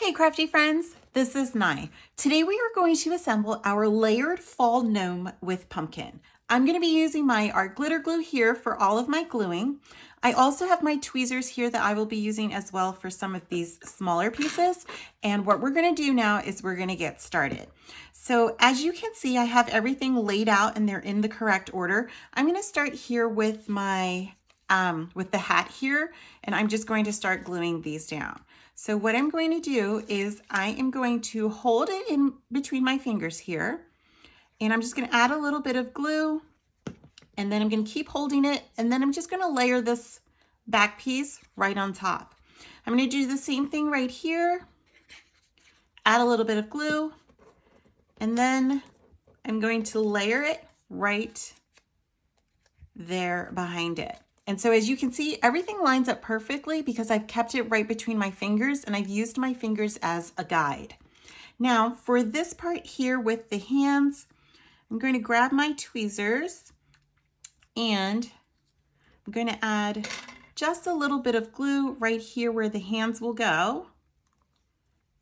Hey crafty friends, this is Nye. Today we are going to assemble our layered fall gnome with pumpkin. I'm going to be using my art glitter glue here for all of my gluing. I also have my tweezers here that I will be using as well for some of these smaller pieces. And what we're going to do now is we're going to get started. So as you can see, I have everything laid out and they're in the correct order. I'm going to start here with my with the hat here, and I'm just going to start gluing these down. So what I'm going to do is I am going to hold it in between my fingers here, and I'm just going to add a little bit of glue, and then I'm going to keep holding it, and then I'm just going to layer this back piece right on top. I'm going to do the same thing right here, add a little bit of glue, and then I'm going to layer it right there behind it. And so as you can see, everything lines up perfectly because I've kept it right between my fingers and I've used my fingers as a guide. Now for this part here with the hands, I'm going to grab my tweezers and I'm going to add just a little bit of glue right here where the hands will go.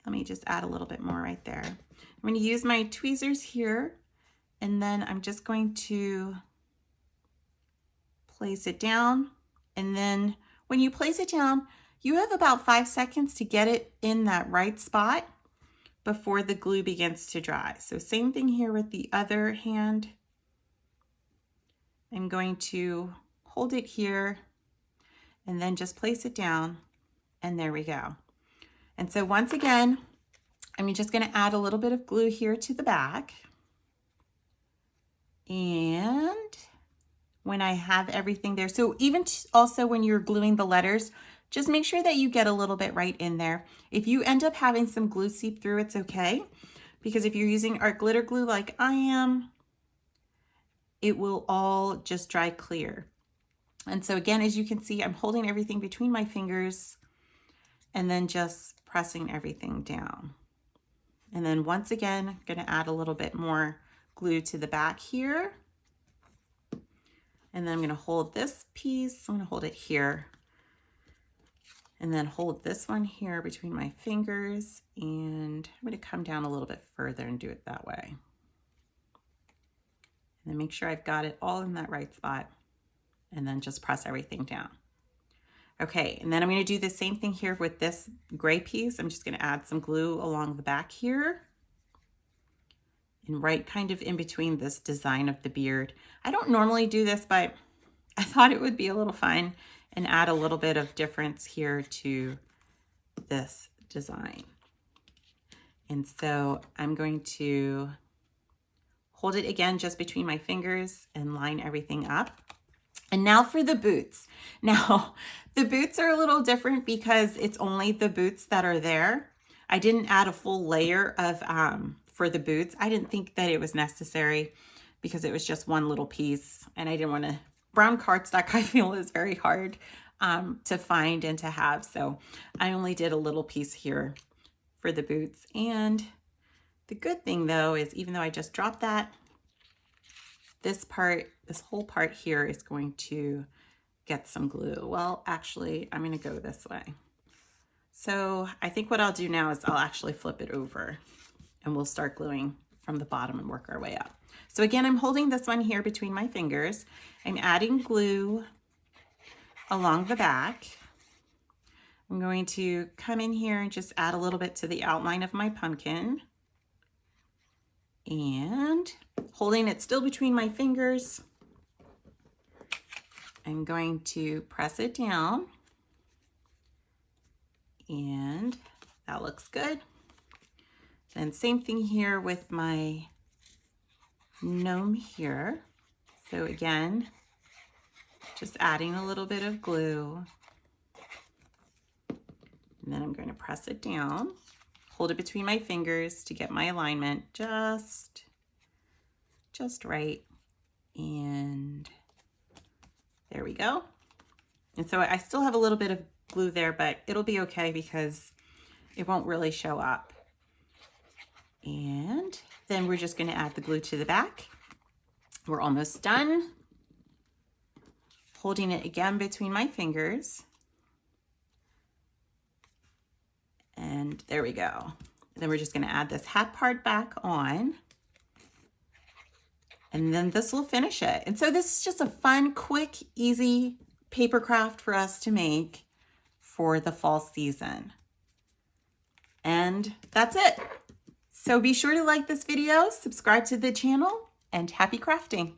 Let me just add a little bit more right there. I'm going to use my tweezers here, and then I'm just going to place it down, and then when you place it down, you have about 5 seconds to get it in that right spot before the glue begins to dry. So same thing here with the other hand. I'm going to hold it here and then just place it down, and there we go. And so once again, I'm just going to add a little bit of glue here to the back, and when I have everything there. So even also when you're gluing the letters, just make sure that you get a little bit right in there. If you end up having some glue seep through, it's okay, because if you're using art glitter glue like I am, it will all just dry clear. And so again, as you can see, I'm holding everything between my fingers and then just pressing everything down. And then once again, I'm going to add a little bit more glue to the back here. And then I'm going to hold this piece, I'm going to hold it here, and then hold this one here between my fingers, and I'm going to come down a little bit further and do it that way. And then make sure I've got it all in that right spot, and then just press everything down. Okay, and then I'm going to do the same thing here with this gray piece. I'm just going to add some glue along the back here, and right kind of in between this design of the beard. I don't normally do this, but I thought it would be a little fun and add a little bit of difference here to this design. And so I'm going to hold it again just between my fingers and line everything up. And now for the boots. Now, the boots are a little different because it's only the boots that are there. I didn't add a full layer of for the boots. I didn't think that it was necessary because it was just one little piece, and I didn't want to, brown cardstock I feel is very hard to find and to have. So I only did a little piece here for the boots. And the good thing though is, even though I just dropped that, this part, this whole part here is going to get some glue. Well, actually, I'm going to go this way. So I think what I'll do now is I'll actually flip it over, and we'll start gluing from the bottom and work our way up. So again, I'm holding this one here between my fingers. I'm adding glue along the back. I'm going to come in here and just add a little bit to the outline of my pumpkin, and holding it still between my fingers, I'm going to press it down, and that looks good. And same thing here with my gnome here. So again, just adding a little bit of glue, and then I'm going to press it down, hold it between my fingers to get my alignment just right, and there we go. And so I still have a little bit of glue there, but it'll be okay because it won't really show up. And then we're just going to add the glue to the back. We're almost done. Holding it again between my fingers. And there we go. Then we're just going to add this hat part back on. And then this will finish it. And so this is just a fun, quick, easy paper craft for us to make for the fall season. And that's it. So be sure to like this video, subscribe to the channel, and happy crafting.